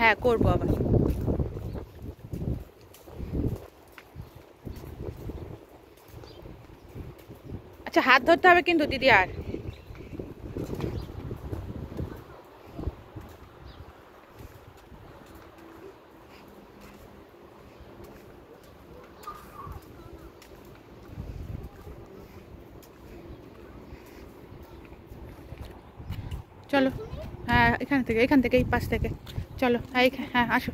হ্যাঁ করবো আবার। আচ্ছা হাত ধরতে হবে কিন্তু দিদি। আর চলো, হ্যাঁ এখান থেকে এই পাশ থেকে চলো। হ্যাঁ হ্যাঁ আসো,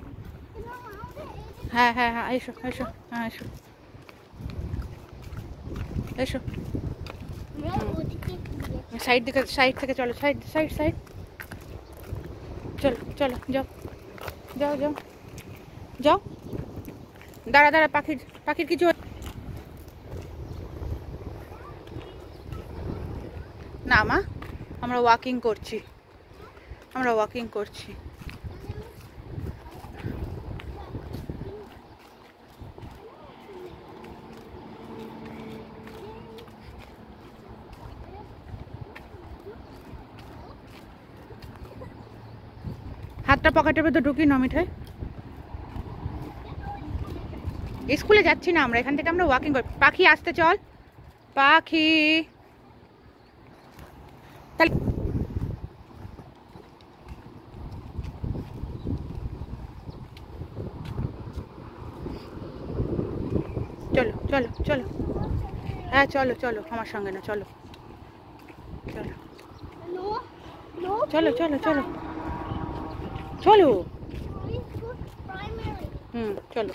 হ্যাঁ হ্যাঁ হ্যাঁ এসো এসো, হ্যাঁ এসো এসো। সাইড থেকে চলো, সাইড সাইড সাইড। চলো চলো যাও যাও যাও যাও। দাঁড়া দাঁড়া, পাখির পাখির কিছু না মা, আমরা ওয়াকিং করছি, আমরা ওয়াকিং করছি। হাতটা পকেটের ভেতর ঢুকি না মিঠাই। স্কুলে যাচ্ছি না আমরা, এখান থেকে আমরা ওয়াকিং করি। পাখি আসতে চল, পাখি তাহলে চলো চলো চলো। হ্যাঁ চলো চলো, আমার সঙ্গে না, চলো চলো চলো চলো চলো চলো। চলো।